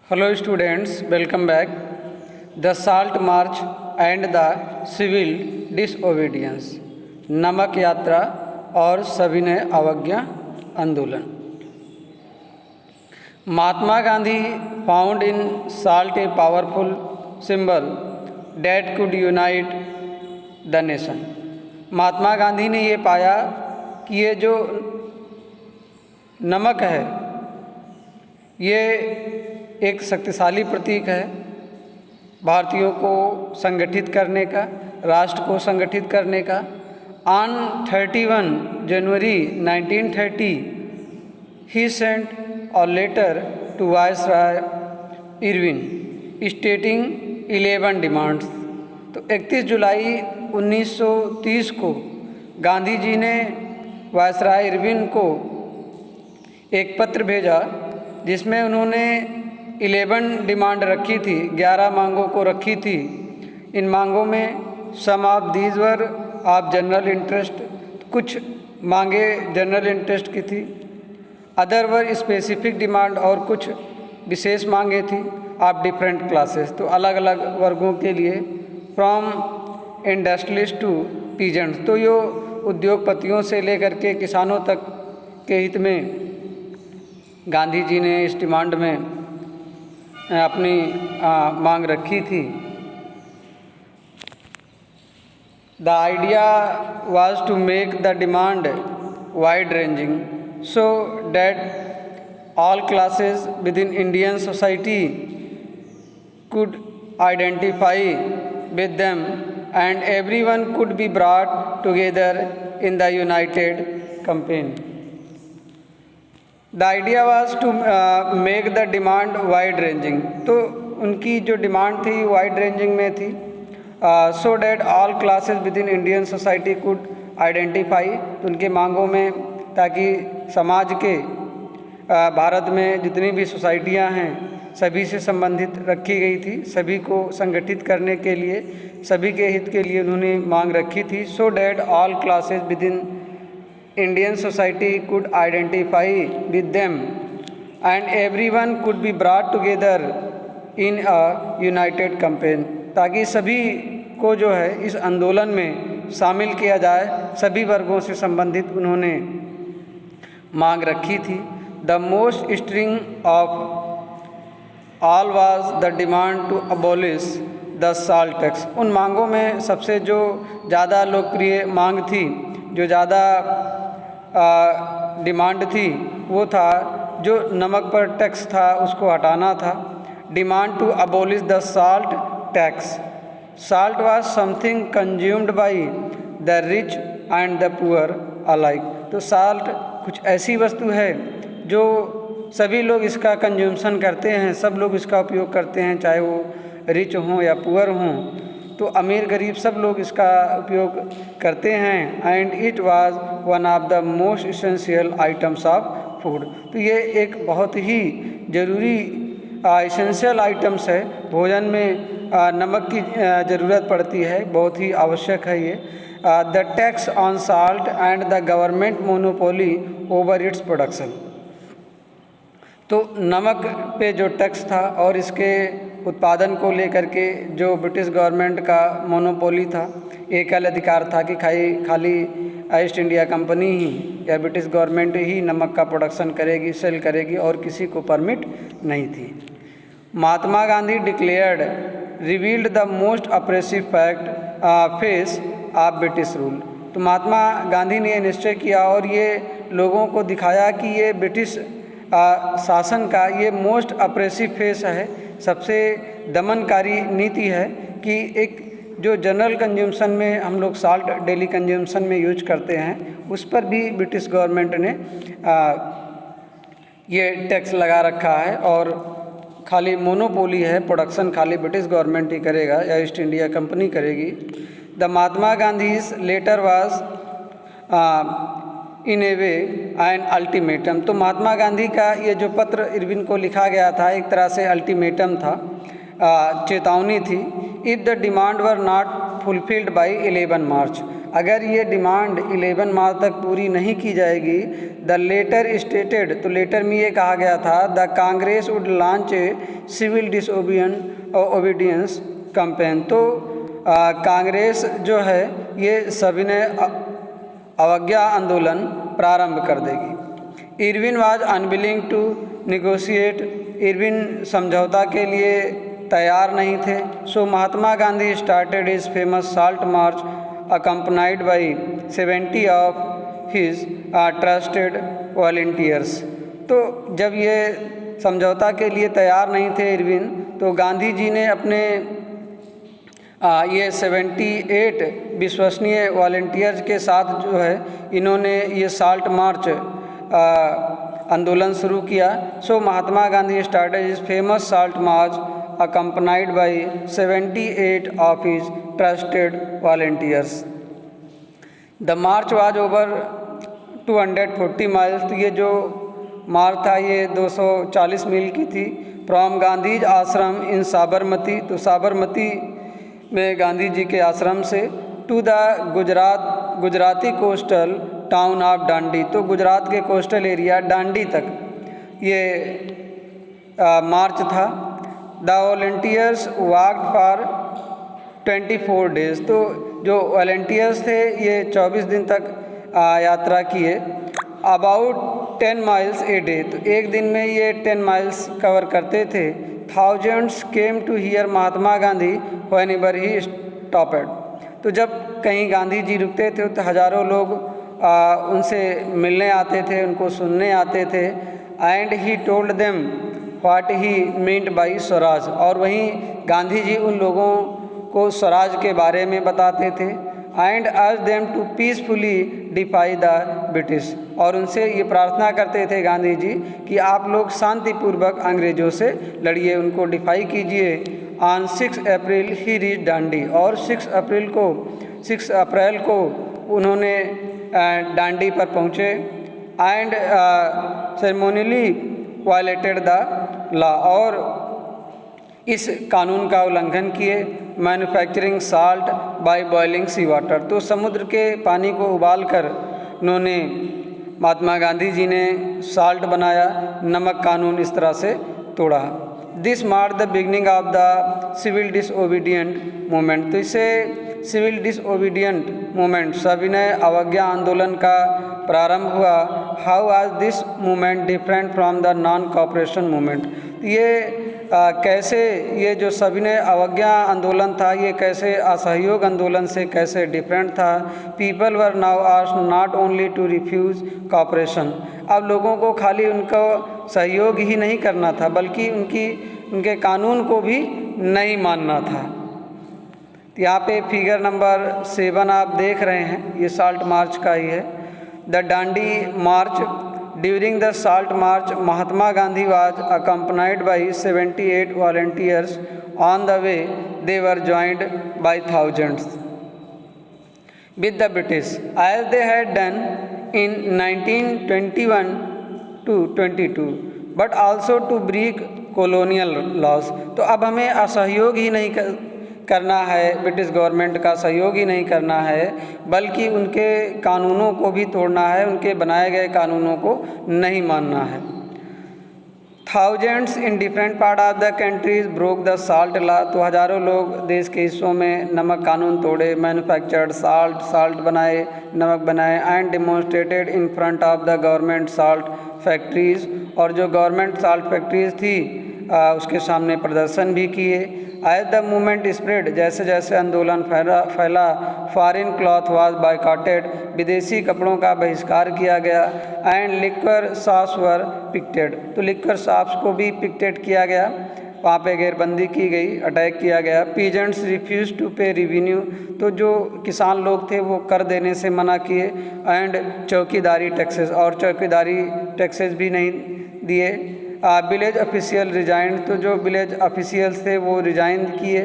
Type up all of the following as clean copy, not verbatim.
Hello students, welcome back. The Salt March and the Civil Disobedience, नमक यात्रा और सविनय अवज्ञा आंदोलन। Mahatma Gandhi found in salt a powerful symbol that could unite the nation. Mahatma Gandhi ने ये पाया कि ये जो नमक है ये एक शक्तिशाली प्रतीक है भारतीयों को संगठित करने का, राष्ट्र को संगठित करने का। On 31 January 1930 he sent a letter to viceroy Irwin stating 11 demands. तो 31 जुलाई 1930 को गांधी जी ने वायसराय इरविन को एक पत्र भेजा जिसमें उन्होंने 11 डिमांड रखी थी, 11 मांगों को रखी थी। इन मांगों में some of these were of general interest, कुछ मांगे जनरल इंटरेस्ट की थी, अदर वर स्पेसिफिक डिमांड और कुछ विशेष मांगे थी ऑफ डिफरेंट क्लासेस, तो अलग अलग वर्गों के लिए। फ्रॉम इंडस्ट्रियलिस्ट टू पीजेंट्स, तो यो उद्योगपतियों से लेकर के किसानों तक के हित में गांधी जी ने इस डिमांड में अपनी मांग रखी थी। The idea was to make the demand wide ranging so that all classes within Indian society could identify with them and everyone could be brought together in the united campaign. The idea was to make the demand wide ranging, तो उनकी जो demand थी wide ranging में थी। So that all classes within Indian society could identify, तो उनके मांगों में ताकि समाज के भारत में जितनी भी सोसाइटियां हैं सभी से संबंधित रखी गई थी, सभी को संगठित करने के लिए, सभी के हित के लिए उन्होंने मांग रखी थी। So that all classes with in Indian society could identify with them and everyone could be brought together in a united campaign, ताकि सभी को जो है इस आंदोलन में शामिल किया जाए, सभी वर्गों से संबंधित उन्होंने मांग रखी थी। The most stirring of all was the demand to abolish the salt tax. उन मांगों में सबसे जो ज़्यादा लोकप्रिय मांग थी, जो ज़्यादा डिमांड थी, वो था जो नमक पर टैक्स था उसको हटाना था। Demand to abolish the salt tax. Salt was something consumed by the rich and the poor alike, तो साल्ट कुछ ऐसी वस्तु है जो सभी लोग इसका कंज्यूमशन करते हैं, सब लोग इसका उपयोग करते हैं, चाहे वो रिच हों या पुअर हों, तो अमीर गरीब सब लोग इसका उपयोग करते हैं। And it was one of the most essential items of food, तो ये एक बहुत ही ज़रूरी इसेंशियल आइटम्स है, भोजन में नमक की ज़रूरत पड़ती है, बहुत ही आवश्यक है ये। The tax on salt and the government monopoly over its production, तो नमक पे जो टैक्स था और इसके उत्पादन को लेकर के जो ब्रिटिश गवर्नमेंट का मोनोपोली था, एकल अधिकार था कि खाली ईस्ट इंडिया कंपनी ही या ब्रिटिश गवर्नमेंट ही नमक का प्रोडक्शन करेगी, सेल करेगी, और किसी को परमिट नहीं थी। Mahatma Gandhi declared revealed the most oppressive fact face of British rule, तो महात्मा गांधी ने निश्चय किया और ये लोगों को दिखाया कि ये ब्रिटिश शासन का ये मोस्ट अप्रेसिव फेस है, सबसे दमनकारी नीति है कि एक जो जनरल कंज्यूमशन में हम लोग साल्ट डेली कंज्यूमशन में यूज करते हैं, उस पर भी ब्रिटिश गवर्नमेंट ने ये टैक्स लगा रखा है और खाली मोनोपोली है, प्रोडक्शन खाली ब्रिटिश गवर्नमेंट ही करेगा या ईस्ट इंडिया कंपनी करेगी। The Mahatma Gandhi's letter was in a way an ultimatum, तो महात्मा गांधी का ये जो पत्र इरविन को लिखा गया था एक तरह से अल्टीमेटम था, चेतावनी थी। If the demand were not fulfilled by 11 मार्च, अगर ये डिमांड 11 मार्च तक पूरी नहीं की जाएगी, द लेटर स्टेटेड, तो लेटर में ये कहा गया था, the Congress would launch a civil disobedience campaign. तो कांग्रेस जो है ये सविनय अवज्ञा आंदोलन प्रारंभ कर देगी। Irwin was unwilling to negotiate, Irwin समझौता के लिए तैयार नहीं थे। So Mahatma Gandhi started his famous salt march accompanied by 70 of his trusted volunteers. तो जब ये समझौता के लिए तैयार नहीं थे इरविन, तो गांधी जी ने अपने ये 78 विश्वसनीय वॉलंटियर्स के साथ जो है इन्होंने ये साल्ट मार्च आंदोलन शुरू किया। So Mahatma Gandhi started his famous salt march accompanied by 78 of his trusted volunteers. The march was over 240 miles। तो ये जो मार्च था ये 240 मील की थी। फ्रॉम गांधीज आश्रम इन साबरमती, तो साबरमती में गांधी जी के आश्रम से, to the Gujarati coastal town of Dandi, तो गुजरात के कोस्टल एरिया डांडी तक ये मार्च था। The volunteers walked for 24 days, तो जो वॉलंटियर्स थे ये 24 दिन तक यात्रा किए। अबाउट 10 माइल्स ए डे, तो एक दिन में ये 10 माइल्स कवर करते थे। Thousands came to hear Mahatma Gandhi whenever he stopped, तो जब कहीं गांधी जी रुकते थे तो हज़ारों लोग उनसे मिलने आते थे, उनको सुनने आते थे। And he told them what he meant by Swaraj, और वहीं गांधी जी उन लोगों को स्वराज के बारे में बताते थे। And urge them to peacefully defy the British, और उनसे ये प्रार्थना करते थे गांधी जी कि आप लोग शांतिपूर्वक अंग्रेज़ों से लड़िए, उनको डिफाई कीजिए। ऑन 6 अप्रैल ही रीच डांडी, और 6 अप्रैल को उन्होंने डांडी पर पहुँचे। And ceremonially violated the law, और इस कानून का उल्लंघन किए। Manufacturing salt by boiling sea water, तो समुद्र के पानी को उबालकर उन्होंने, महात्मा गांधी जी ने साल्ट बनाया, नमक कानून इस तरह से तोड़ा। This mark the beginning of the civil disobedient movement, तो इसे सिविल डिसओबीडियंट मूवमेंट, सविनय अवज्ञा आंदोलन का प्रारंभ हुआ। हाउ आज this movement different from the non cooperation movement, ये कैसे ये जो सविनय अवज्ञा आंदोलन था ये कैसे असहयोग आंदोलन से कैसे डिफरेंट था। People were now asked not only to refuse cooperation, अब लोगों को खाली उनका सहयोग ही नहीं करना था बल्कि उनके कानून को भी नहीं मानना था। यहाँ पे फिगर नंबर 7 आप देख रहे हैं, ये साल्ट मार्च का ही है। The Dandi march, during the salt march Mahatma Gandhi was accompanied by 78 volunteers. On the way they were joined by thousands with the British as they had done in 1921 to 22, but also to break colonial laws। तो अब हमें असहयोग ही नहीं करना है, British government का सहयोग ही नहीं करना है बल्कि उनके कानूनों को भी तोड़ना है, उनके बनाए गए कानूनों को नहीं मानना है। Thousands in different part of the countries broke the salt law, तो हज़ारों लोग देश के हिस्सों में नमक कानून तोड़े। मैन्युफैक्चर्ड साल्ट बनाए, नमक बनाए। And demonstrated in front of the government salt factories, और जो गवर्नमेंट साल्ट फैक्ट्रीज़ थी उसके सामने प्रदर्शन भी किए। एज द मूवमेंट स्प्रेड, जैसे जैसे आंदोलन फैला फॉरेन क्लॉथ वाज बायकॉटेड, विदेशी कपड़ों का बहिष्कार किया गया। And liquor shops were picketed, तो लिक्वर शॉप्स को भी पिकेटेड किया गया, वहाँ पे घेरबंदी की गई, अटैक किया गया। पीजेंट्स रिफ्यूज टू पे रिवेन्यू, तो जो किसान लोग थे वो कर देने से मना किए। एंड चौकीदारी टैक्सेस, और चौकीदारी टैक्सेस भी नहीं दिए। विलेज ऑफिशियल रिजाइन, तो जो विलेज ऑफिशियल्स थे वो रिजाइन किए।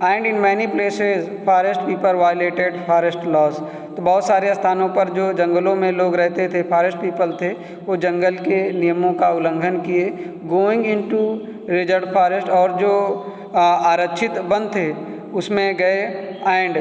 And in many places forest people violated forest laws, तो बहुत सारे स्थानों पर जो जंगलों में लोग रहते थे, फॉरेस्ट पीपल थे, वो जंगल के नियमों का उल्लंघन किए। गोइंग इनटू रिजर्व फॉरेस्ट, और जो आरक्षित वन थे उसमें गए। And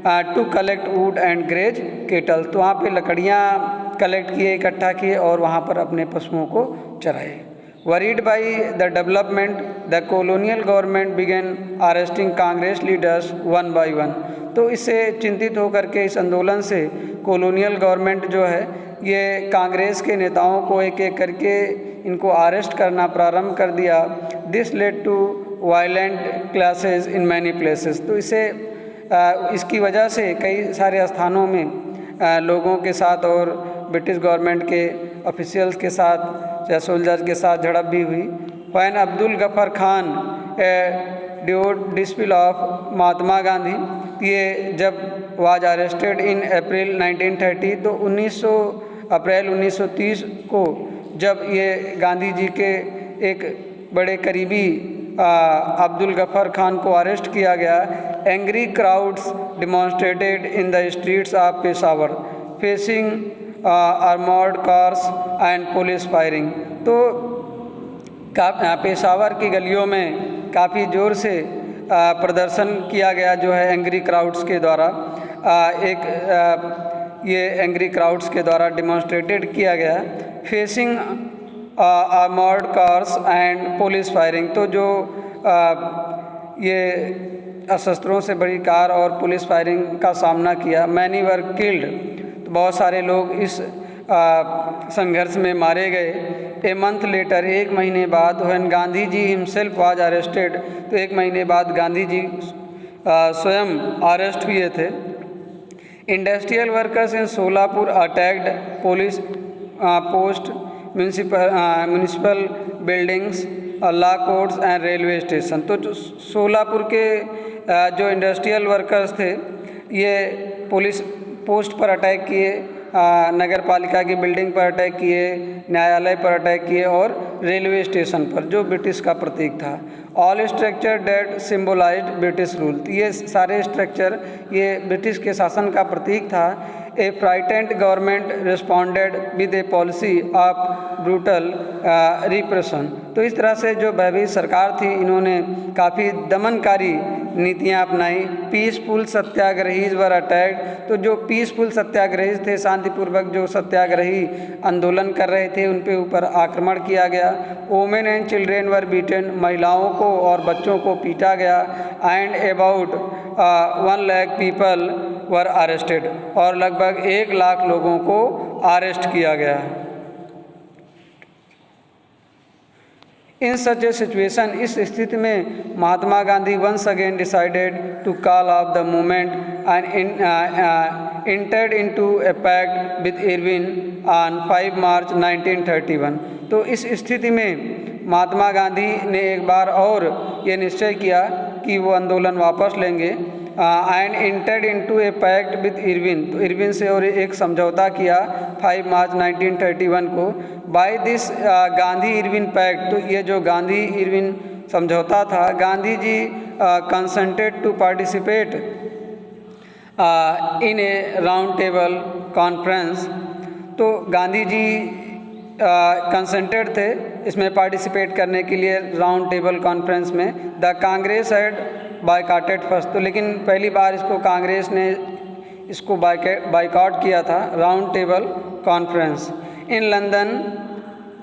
to collect wood and graze cattle. तो वहाँ पे लकड़ियाँ कलेक्ट किए, इकट्ठा किए और वहाँ पर अपने पशुओं को चराए। Worried by the development, the colonial government began arresting Congress leaders one by one। तो इससे चिंतित होकर के इस आंदोलन से कॉलोनियल गवर्नमेंट जो है ये कांग्रेस के नेताओं को एक एक करके इनको अरेस्ट करना प्रारंभ कर दिया। This led to violent clashes in many places. तो इसे इसकी वजह से कई सारे स्थानों में लोगों के साथ और ब्रिटिश गवर्नमेंट के ऑफिशियल्स के साथ या सोल्जर्स के साथ झड़प भी हुई। वैन अब्दुल गफ़र खान ड्यूड डिस्पिल ऑफ महात्मा गांधी, ये जब वाज अरेस्टेड इन अप्रैल 1930, तो 1900 अप्रैल 1930 को जब ये गांधी जी के एक बड़े करीबी अब्दुल गफ़र खान को अरेस्ट किया गया। Angry crowds demonstrated in the streets of Peshawar facing armoured cars and police firing. तो पेशावर की गलियों में काफ़ी ज़ोर से प्रदर्शन किया गया जो है एंग्री क्राउड्स के द्वारा। ये एंग्री क्राउड्स के द्वारा डिमॉन्स्ट्रेटेड किया गया facing armoured cars and police firing. तो जो ये सशस्त्रों से बड़ी कार और पुलिस फायरिंग का सामना किया। मैनी वर किल्ड, तो बहुत सारे लोग इस संघर्ष में मारे गए। ए मंथ लेटर, एक महीने बाद, when Gandhi ji himself was arrested, तो एक महीने बाद गांधी जी स्वयं अरेस्ट हुए थे। Industrial workers in Solapur attacked police post, municipal buildings, law courts and railway station. तो जो सोलापुर के जो इंडस्ट्रियल वर्कर्स थे ये पुलिस पोस्ट पर अटैक किए, नगर पालिका की बिल्डिंग पर अटैक किए, न्यायालय पर अटैक किए और रेलवे स्टेशन पर जो ब्रिटिश का प्रतीक था। All structure that symbolised British rule, ये सारे स्ट्रक्चर ये ब्रिटिश के शासन का प्रतीक था। A frightened government responded with a policy of brutal repression. तो इस तरह से जो भयभीत सरकार थी इन्होंने काफ़ी दमनकारी नीतियां अपनाई। पीसफुल सत्याग्रहीज वर अटैक्ड, तो जो पीसफुल सत्याग्रही थे, शांतिपूर्वक जो सत्याग्रही आंदोलन कर रहे थे, उन पे ऊपर आक्रमण किया गया। Women and children were beaten, महिलाओं को और बच्चों को पीटा गया। And about 1 lakh people were arrested, और लगभग 1 लाख लोगों को अरेस्ट किया गया। इन सच ए सिचुएशन, इस स्थिति में Mahatma Gandhi once again decided to call off the movement and entered into a pact with Irvin on 5 मार्च 1931। तो इस स्थिति में महात्मा गांधी ने एक बार और ये निश्चय किया कि वो आंदोलन वापस लेंगे। And entered into a pact with Irvin, तो इरविन से और एक समझौता किया 5 मार्च 1931 को। By this Gandhi Irwin pact, तो ये जो गांधी इरविन समझौता था, Gandhi ji consented to participate in a round table conference. तो गांधी जी कंसेंटेड थे इसमें पार्टिसिपेट करने के लिए राउंड टेबल कॉन्फ्रेंस में। द कांग्रेस हैड बायकॉटेड फर्स्ट, तो लेकिन पहली बार इसको कांग्रेस ने इसको बायकॉट किया था round table conference in London.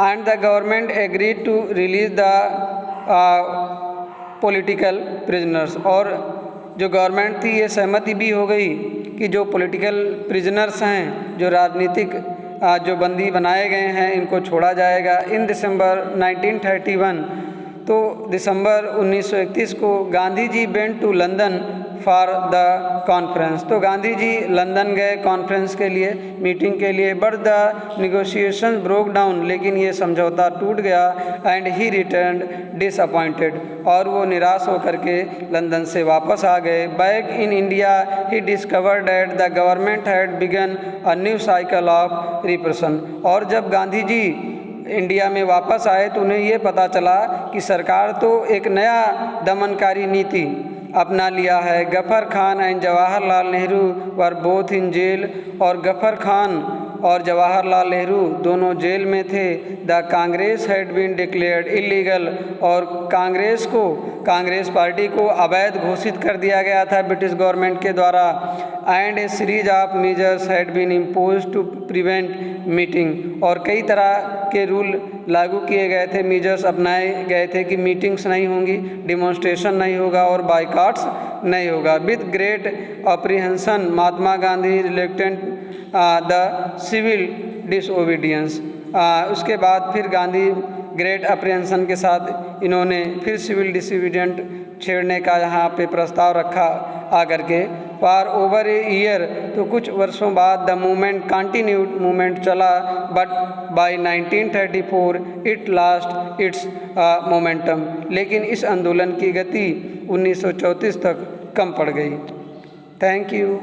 And the government agreed to release the political prisoners, और जो गवर्नमेंट थी ये सहमति भी हो गई कि जो पॉलिटिकल प्रिजनर्स हैं, जो राजनीतिक जो बंदी बनाए गए हैं, इनको छोड़ा जाएगा। इन दिसंबर 1931, तो दिसंबर 1931 को Gandhi ji went to London for the conference, तो गांधी जी लंदन गए कॉन्फ्रेंस के लिए, मीटिंग के लिए। But the negotiation broke down, लेकिन ये समझौता टूट गया। एंड ही रिटर्न डिसअपॉइंटेड, और वो निराश होकर के लंदन से वापस आ गए। Back in India he discovered that the government had begun a new cycle of repression, और जब गांधी जी इंडिया में वापस आए तो उन्हें ये पता चला कि सरकार तो एक नया दमनकारी नीति अपना लिया है। Ghaffar Khan and Jawaharlal Nehru were both in jail, और गफ़र खान और जवाहरलाल नेहरू दोनों जेल में थे। The Congress had been declared illegal और कांग्रेस पार्टी को अवैध घोषित कर दिया गया था ब्रिटिश गवर्नमेंट के द्वारा। And a series of measures had been impose to prevent meeting, और कई तरह के रूल लागू किए गए थे, मेजर्स अपनाए गए थे कि मीटिंग्स नहीं होंगी, डिमॉन्स्ट्रेशन नहीं होगा और बाइकआउट्स नहीं होगा। With great apprehension Mahatma Gandhi रिलेक्टेंट द सिविल डिसओबीडियंस। उसके बाद फिर गांधी ग्रेट अप्रीहेंशन के साथ इन्होंने फिर सिविल डिसओबीडियंट छेड़ने का यहाँ पे प्रस्ताव रखा आकर के। फॉर ओवर ए ईयर, तो कुछ वर्षों बाद द मूवमेंट कंटिन्यूड, मूवमेंट चला, but by 1934 it last it's momentum, लेकिन इस आंदोलन की गति 1934 तक कम पड़ गई। Thank you.